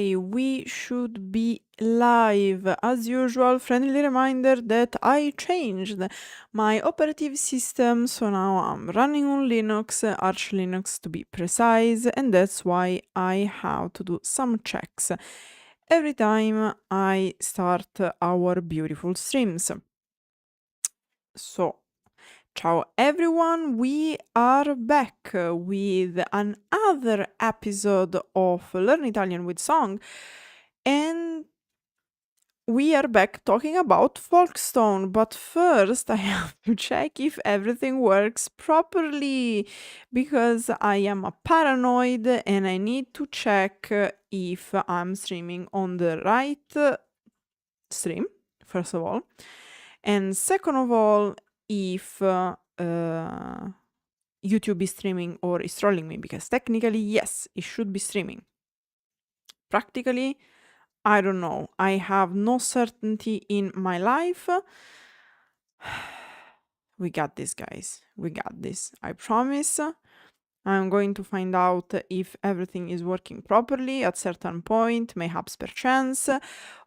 Okay, we should be live. As usual, friendly reminder that I changed my operative system, so now I'm running on Linux, Arch Linux to be precise, and that's why I have to do some checks every time I start our beautiful streams. So, ciao everyone, we are back with another episode of Learn Italian with Song, and we are back talking about Folkstone, but first I have to check if everything works properly, because I am a paranoid and I need to check if I'm streaming on the right stream, first of all, and second of all, if YouTube is streaming or is trolling me, because technically, yes, it should be streaming. Practically, I don't know. I have no certainty in my life. We got this, guys. We got this. I promise. I'm going to find out if everything is working properly at certain point, mayhaps perchance.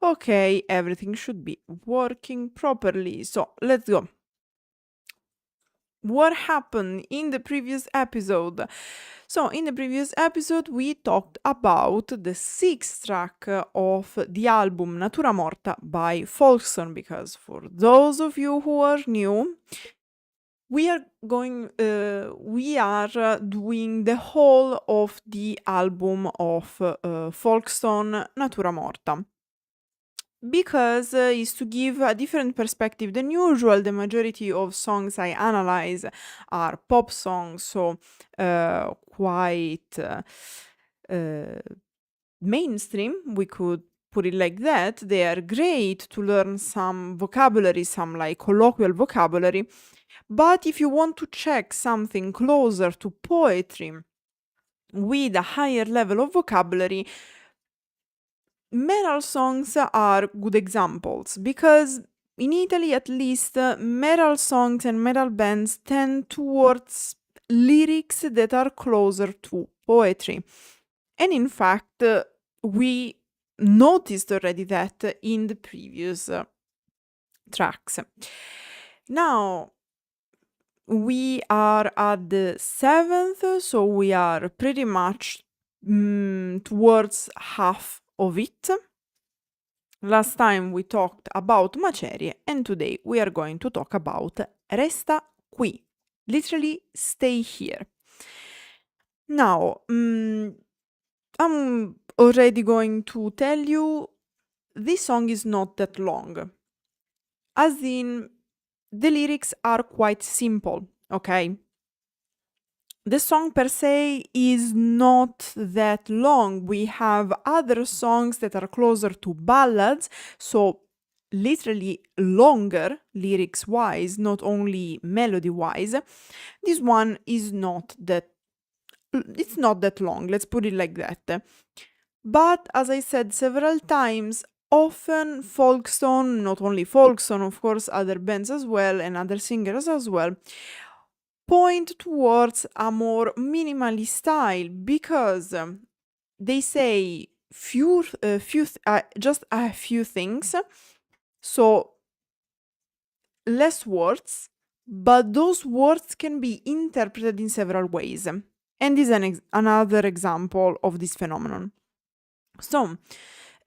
Okay, everything should be working properly. So let's go. What happened in the previous episode? So, in the previous episode, we talked about the sixth track of the album Natura Morta by Folkstone, because for those of you who are new, we are doing the whole of the album of Folkstone Natura Morta, because is to give a different perspective than usual. The majority of songs I analyze are pop songs, so quite mainstream, we could put it like that. They are great to learn some vocabulary, some like colloquial vocabulary, but if you want to check something closer to poetry with a higher level of vocabulary, metal songs are good examples, because in Italy at least, metal songs and metal bands tend towards lyrics that are closer to poetry. And in fact, we noticed already that in the previous tracks. Now, we are at the 7th, so we are pretty much towards half of it. Last time we talked about macerie, and today we are going to talk about Resta Qui, literally stay here. Now, I'm already going to tell you, this song is not that long. As in, the lyrics are quite simple, okay? The song per se is not that long. We have other songs that are closer to ballads, so literally longer lyrics-wise, not only melody-wise. This one is not that, it's not that long, let's put it like that. But as I said several times, often Folkstone, not only Folkstone, of course, other bands as well and other singers as well, point towards a more minimalist style, because they say just a few things, so less words, but those words can be interpreted in several ways, and this is another example of this phenomenon. So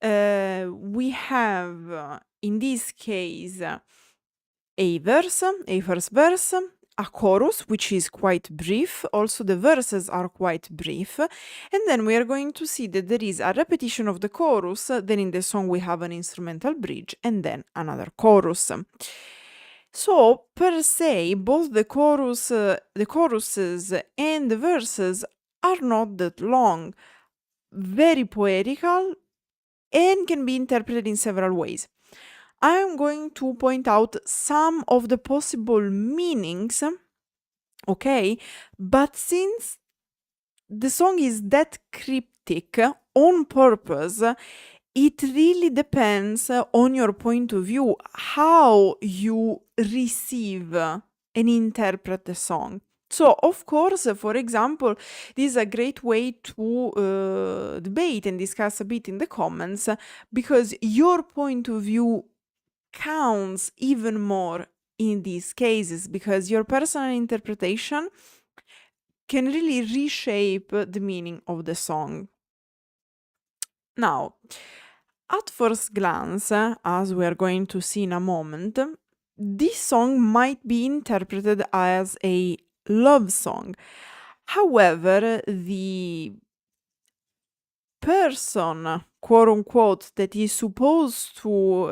we have in this case a first verse, a chorus, which is quite brief. Also, the verses are quite brief. And then we are going to see that there is a repetition of the chorus. Then in the song we have an instrumental bridge and then another chorus. So, per se, both the choruses and the verses are not that long, very poetical, and can be interpreted in several ways. I am going to point out some of the possible meanings, okay? But since the song is that cryptic on purpose, it really depends on your point of view, how you receive and interpret the song. So, of course, for example, this is a great way to debate and discuss a bit in the comments because your point of view counts even more in these cases because your personal interpretation can really reshape the meaning of the song. Now, at first glance, as we are going to see in a moment, this song might be interpreted as a love song. However, the person, quote unquote, that is supposed to,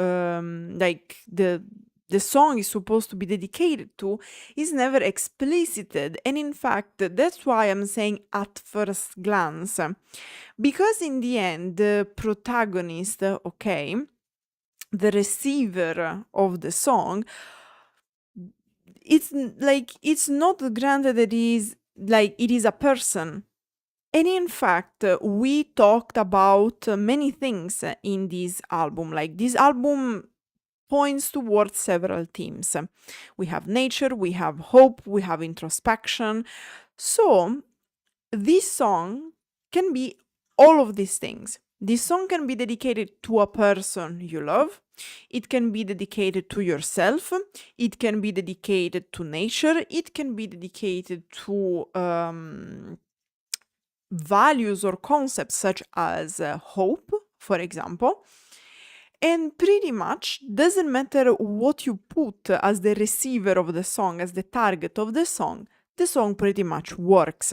like the song is supposed to be dedicated to, is never explicited. And in fact, that's why I'm saying at first glance. Because in the end, the protagonist, okay, the receiver of the song, it's not granted that it is a person. And in fact, we talked about many things in this album. Like, this album points towards several themes. We have nature, we have hope, we have introspection. So this song can be all of these things. This song can be dedicated to a person you love. It can be dedicated to yourself. It can be dedicated to nature. It can be dedicated to values or concepts such as hope, for example. And pretty much doesn't matter what you put as the receiver of the song, as the target of the song pretty much works.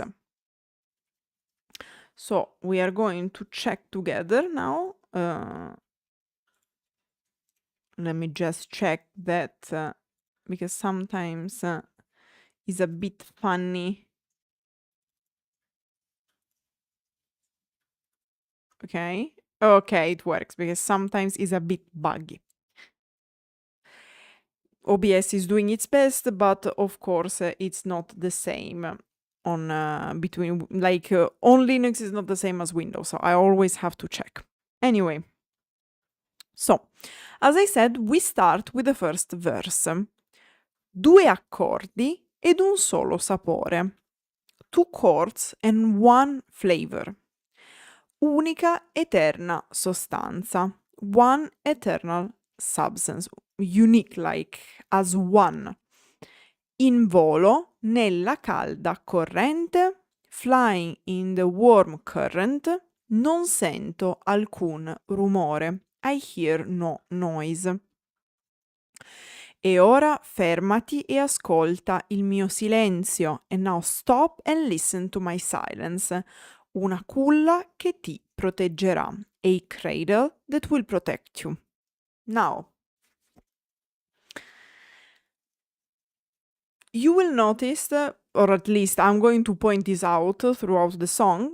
So we are going to check together now. Let me just check that because sometimes it's a bit funny. Okay. Okay, it works because sometimes it's a bit buggy. OBS is doing its best, but of course it's not the same on between on Linux is not the same as Windows, so I always have to check. Anyway, so as I said, we start with the first verse. 2 accordi ed un solo sapore. 2 chords and 1 flavor. Unica eterna sostanza. One eternal substance. Unique, like as one. In volo nella calda corrente, flying in the warm current, non sento alcun rumore. I hear no noise. E ora fermati e ascolta il mio silenzio. And now stop and listen to my silence. Una culla che ti proteggerà. A cradle that will protect you. Now, you will notice, or at least I'm going to point this out throughout the song,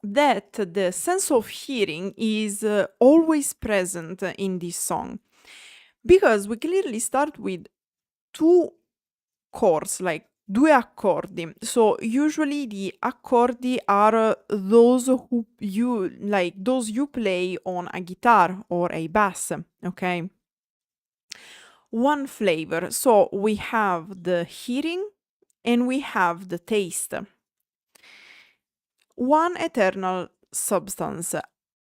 that the sense of hearing is always present in this song. Because we clearly start with 2 chords, like 2 accordi. So usually the accordi are those you play on a guitar or a bass, okay? 1 flavor. So we have the hearing and we have the taste. 1 eternal substance.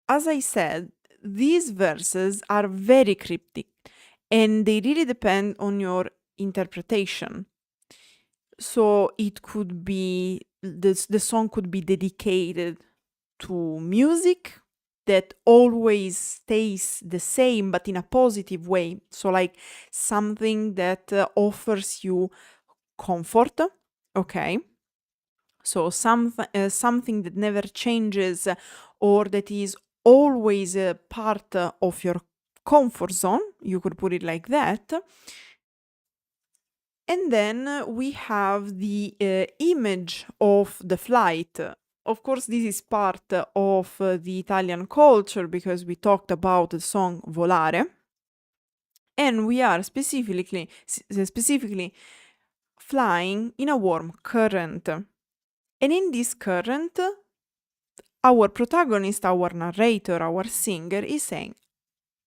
As I said, these verses are very cryptic and they really depend on your interpretation. So it could be, the song could be dedicated to music that always stays the same but in a positive way. So like something that offers you comfort, okay? So something that never changes or that is always a part of your comfort zone, you could put it like that. And then we have the image of the flight. Of course, this is part of the Italian culture because we talked about the song Volare. And we are specifically flying in a warm current. And in this current, our protagonist, our narrator, our singer is saying,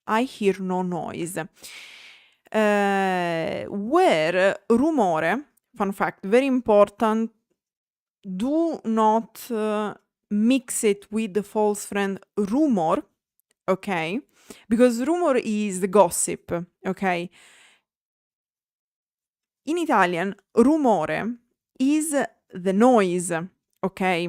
I hear no noise. Where rumore, fun fact, very important, do not mix it with the false friend rumor, okay? Because rumor is the gossip, okay? In Italian, rumore is the noise, okay?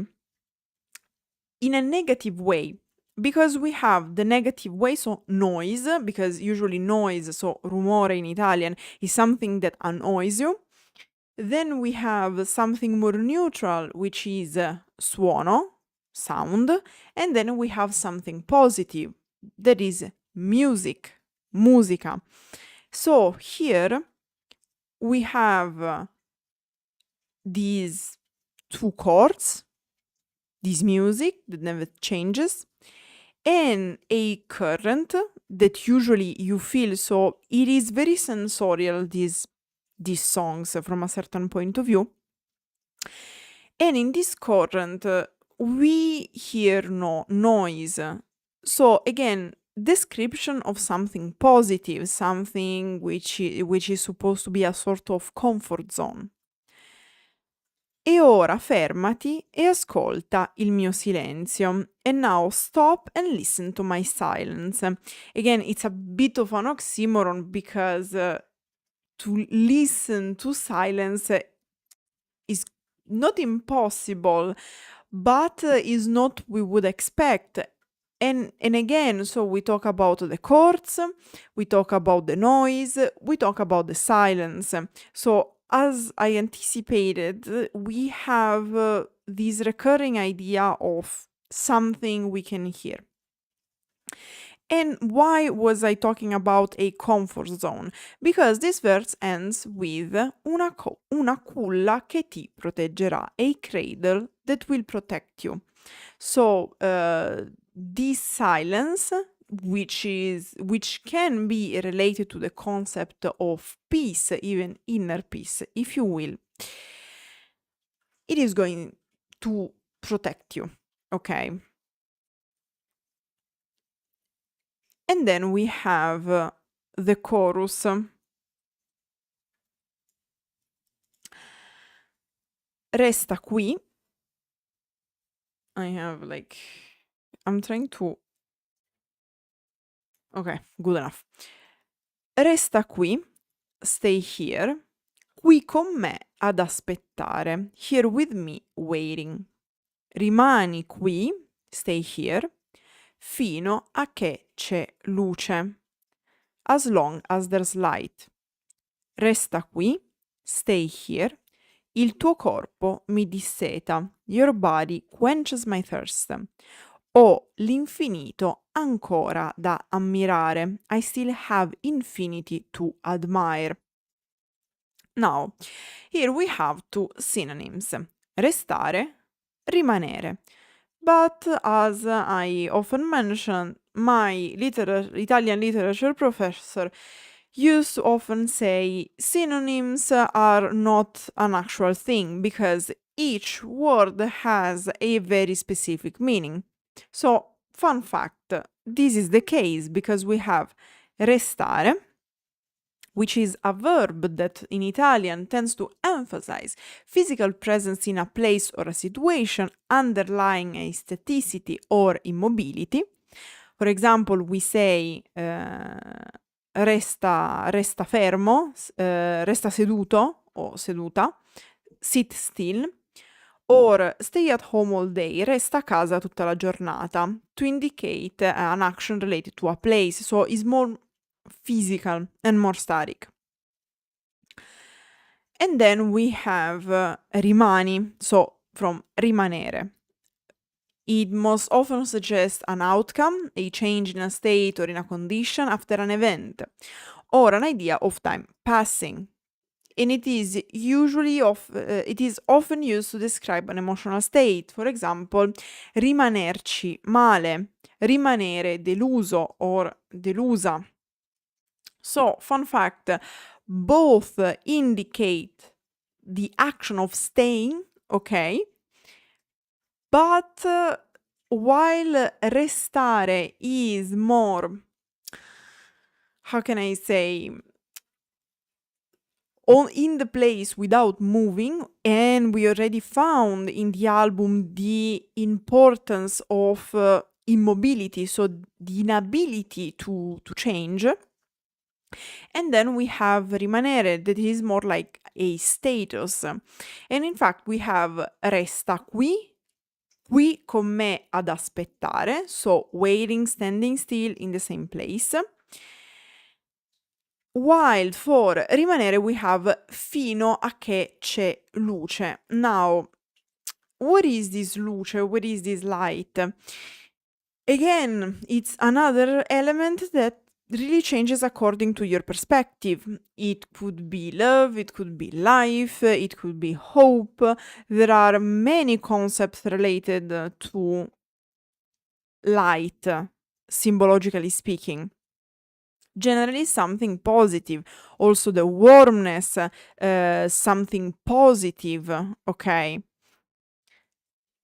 In a negative way, because we have the negative way, so noise, because usually noise, so rumore in Italian, is something that annoys you. Then we have something more neutral, which is suono, sound, and then we have something positive, that is music, musica. So here we have these two chords, this music that never changes, and a current that usually you feel, so it is very sensorial, these songs from a certain point of view. And in this current, we hear no noise. So again, description of something positive, something which is supposed to be a sort of comfort zone. E ora fermati e ascolta il mio silenzio. And now stop and listen to my silence. Again, it's a bit of an oxymoron because to listen to silence is not impossible, but is not we would expect. And again, so we talk about the chords, we talk about the noise, we talk about the silence. So as I anticipated, we have this recurring idea of something we can hear. And why was I talking about a comfort zone? Because this verse ends with una culla che ti proteggerà, a cradle that will protect you. So this silence, which can be related to the concept of peace, even inner peace, if you will, it is going to protect you, okay? And then we have the chorus. Resta qui. I'm trying to... Okay, good enough. Resta qui, stay here, qui con me ad aspettare, here with me waiting. Rimani qui, stay here, fino a che c'è luce, as long as there's light. Resta qui, stay here, il tuo corpo mi disseta, your body quenches my thirst. Ho l'infinito ancora da ammirare. I still have infinity to admire. Now, here we have two synonyms. Restare, rimanere. But as I often mention, my Italian literature professor used to often say synonyms are not an actual thing because each word has a very specific meaning. So, fun fact, this is the case because we have restare, which is a verb that in Italian tends to emphasize physical presence in a place or a situation underlying a staticity or immobility. For example, we say resta fermo, resta seduto o seduta, sit still, or stay at home all day, resta a casa tutta la giornata, to indicate an action related to a place, so is more physical and more static. And then we have rimani, so from rimanere. It most often suggests an outcome, a change in a state or in a condition after an event, or an idea of time passing. And it is often used to describe an emotional state. For example, rimanerci male, rimanere deluso or delusa. So, fun fact, both indicate the action of staying, okay? But while restare is more, how can I say, in the place without moving, and we already found in the album the importance of immobility, so the inability to change. And then we have rimanere, that is more like a status. And in fact we have resta qui con me ad aspettare, so waiting, standing still in the same place. While for rimanere we have fino a che c'è luce. Now, what is this luce? What is this light? Again, it's another element that really changes according to your perspective. It could be love, it could be life, it could be hope. There are many concepts related to light, symbologically speaking. Generally something positive, also the warmness, something positive, ok?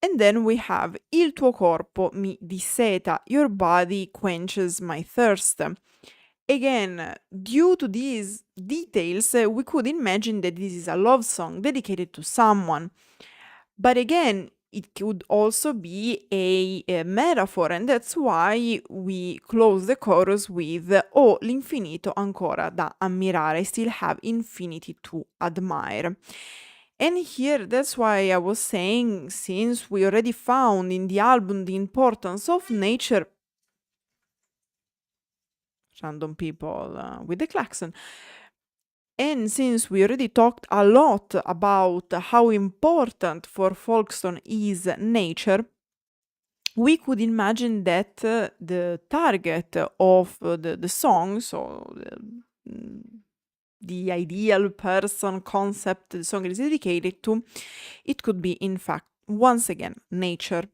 And then we have il tuo corpo mi disseta, your body quenches my thirst. Again, due to these details, we could imagine that this is a love song dedicated to someone. But again, it could also be a metaphor, and that's why we close the chorus with "Oh, l'infinito ancora da ammirare." I still have infinity to admire. And here, that's why I was saying, since we already found in the album the importance of nature, random people with the klaxon, and since we already talked a lot about how important for Folkstone is nature, we could imagine that the target of the song, so the ideal person concept the song is dedicated to, it could be, in fact, once again, nature.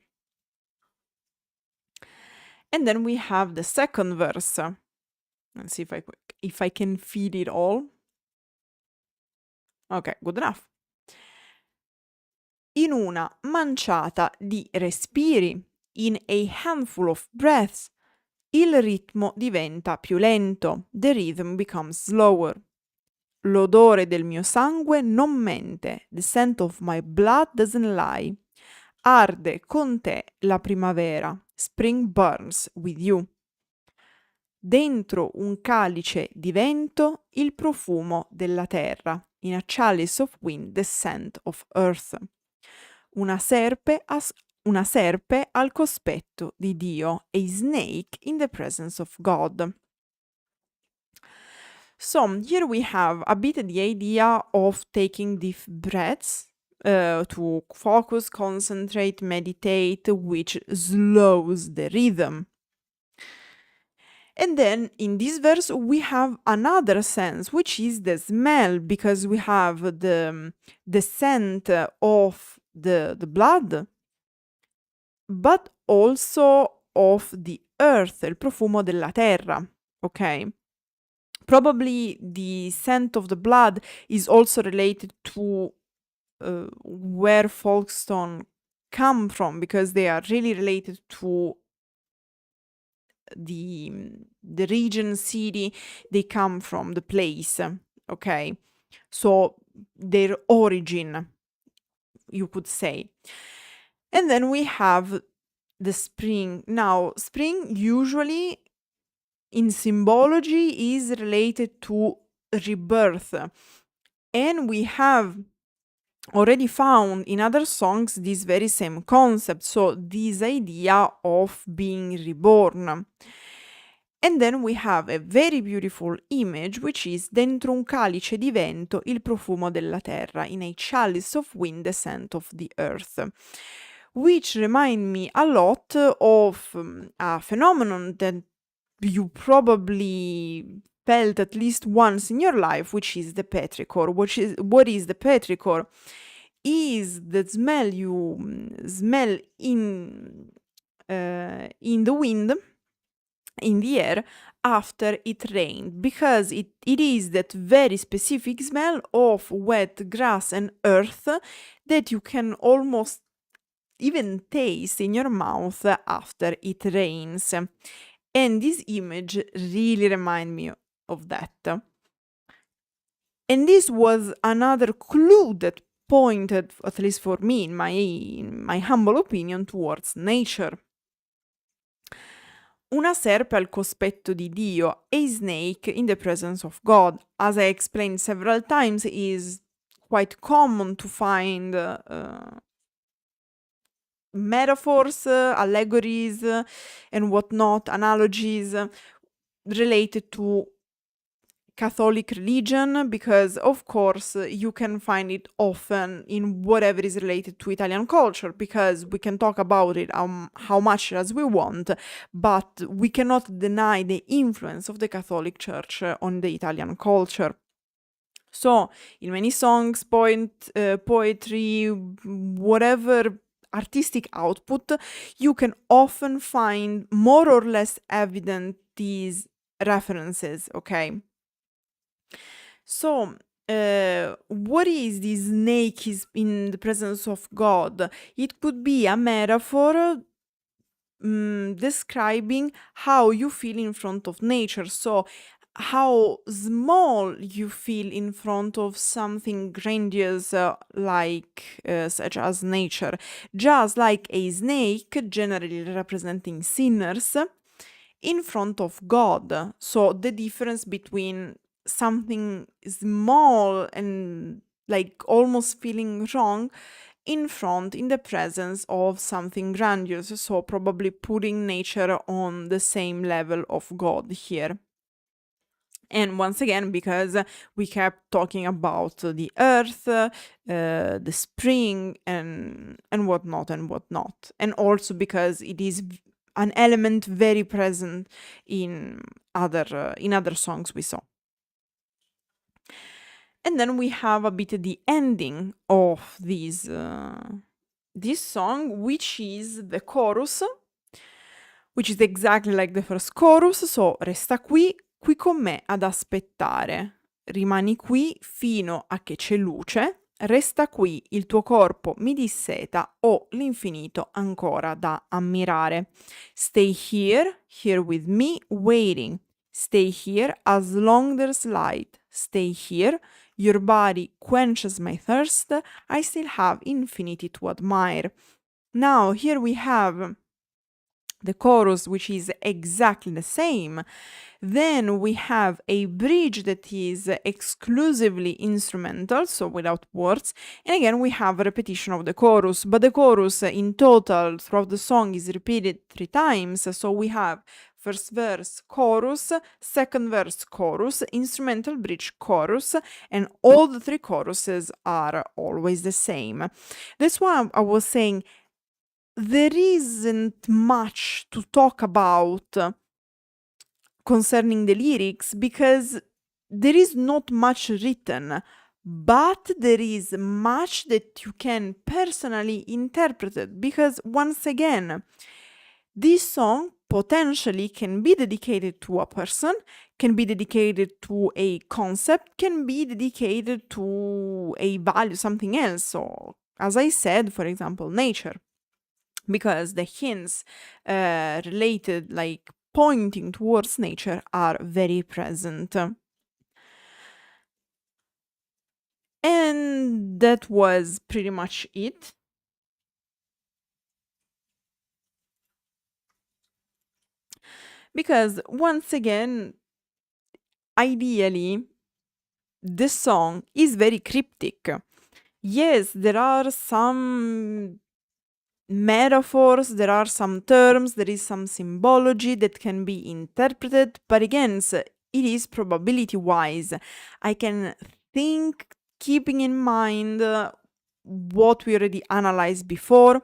And then we have the second verse. Let's see if I can feed it all. Okay, good enough. In una manciata di respiri, in a handful of breaths, il ritmo diventa più lento, the rhythm becomes slower. L'odore del mio sangue non mente, the scent of my blood doesn't lie. Arde con te la primavera, spring burns with you. Dentro un calice di vento, il profumo della terra, in a chalice of wind, the scent of earth. Una serpe al cospetto di Dio, a snake in the presence of God. So here we have a bit the idea of taking deep breaths to focus, concentrate, meditate, which slows the rhythm. And then in this verse we have another sense, which is the smell, because we have the scent of the blood, but also of the earth, il profumo della terra, ok? Probably the scent of the blood is also related to where Folkstone come from, because they are really related to the region, city they come from, the place, okay? So their origin, you could say. And then we have the spring. Now, spring usually in symbology is related to rebirth, and we have already found in other songs this very same concept, so this idea of being reborn. And then we have a very beautiful image, which is dentro un calice di vento il profumo della terra, in a chalice of wind the scent of the earth, which remind me a lot of a phenomenon that you probably felt at least once in your life, which is the petrichor. What is the petrichor? Is the smell you smell in the wind, in the air, after it rained, because it is that very specific smell of wet grass and earth that you can almost even taste in your mouth after it rains. And this image really reminds me of that. And this was another clue that pointed, at least for me, in my humble opinion, towards nature. Una serpe al cospetto di Dio, a snake in the presence of God. As I explained several times, is quite common to find metaphors, allegories, and whatnot, analogies related to Catholic religion, because of course you can find it often in whatever is related to Italian culture, because we can talk about it how much as we want, but we cannot deny the influence of the Catholic Church on the Italian culture. So in many songs, poetry, whatever artistic output, you can often find more or less evident these references, okay? So, what is this snake is in the presence of God? It could be a metaphor describing how you feel in front of nature. So, how small you feel in front of something grandiose such as nature. Just like a snake, generally representing sinners, in front of God. So, the difference between something small and like almost feeling wrong in the presence of something grandiose, so probably putting nature on the same level of God here. And once again, because we kept talking about the earth, the spring, and whatnot, and also because it is an element very present in other songs we saw. And then we have a bit the ending of this song, which is the chorus, which is exactly like the first chorus. So, resta qui con me ad aspettare. Rimani qui fino a che c'è luce. Resta qui, il tuo corpo mi disseta, ho l'infinito ancora da ammirare. Stay here with me, waiting. Stay here as long there's light. Stay here, your body quenches my thirst. I still have infinity to admire. Now, here we have the chorus, which is exactly the same. Then we have a bridge that is exclusively instrumental, so without words. And again, we have a repetition of the chorus, but the chorus in total throughout the song is repeated 3 times. So we have first verse, chorus, second verse, chorus, instrumental bridge, chorus, and all the 3 choruses are always the same. That's why I was saying there isn't much to talk about concerning the lyrics, because there is not much written, but there is much that you can personally interpret it, because once again, this song potentially can be dedicated to a person, can be dedicated to a concept, can be dedicated to a value, something else. So, as I said, for example, nature, because the hints related, like pointing towards nature, are very present. And that was pretty much it. Because once again, ideally, this song is very cryptic. Yes, there are some metaphors, there are some terms, there is some symbology that can be interpreted, but again, it is probability wise. I can think, keeping in mind what we already analyzed before,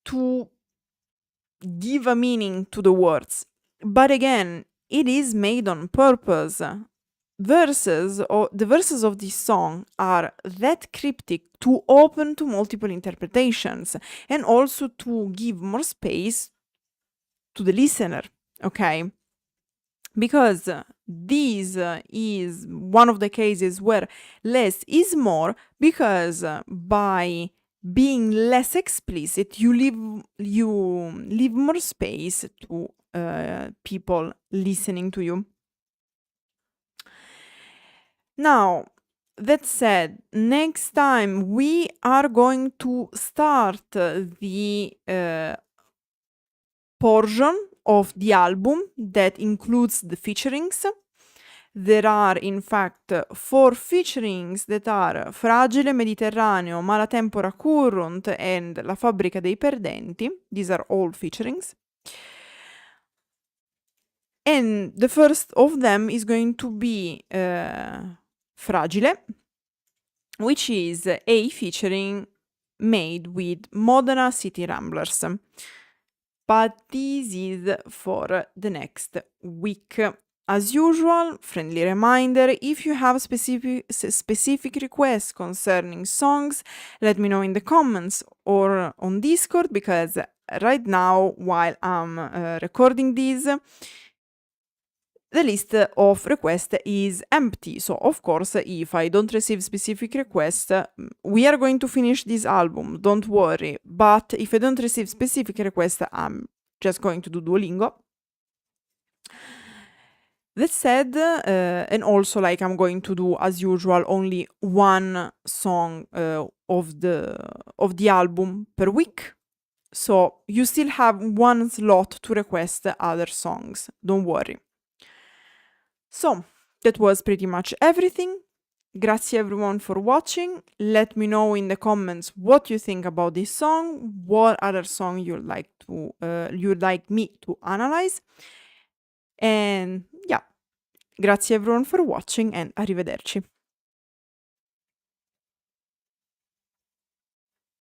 to give a meaning to the words. But again, it is made on purpose. The verses of this song are that cryptic to open to multiple interpretations, and also to give more space to the listener, okay? Because this is one of the cases where less is more, because by being less explicit, you leave more space to people listening to you. Now, that said, next time we are going to start the portion of the album that includes the featurings. There are in fact 4 featurings that are Fragile, Mediterraneo, Malatempora Current and La Fabbrica dei Perdenti. These are all featurings. And the first of them is going to be Fragile, which is a featuring made with Modena City Ramblers. But this is for the next week. As usual, friendly reminder, if you have specific requests concerning songs, let me know in the comments or on Discord, because right now, while I'm recording this, the list of requests is empty. So, of course, if I don't receive specific requests, we are going to finish this album, don't worry. But if I don't receive specific requests, I'm just going to do Duolingo. That said, and also like I'm going to do as usual only one song of the album per week. So you still have one slot to request other songs, don't worry. So that was pretty much everything. Grazie everyone for watching. Let me know in the comments what you think about this song, what other song you'd like me to analyze. And yeah, grazie everyone for watching and arrivederci.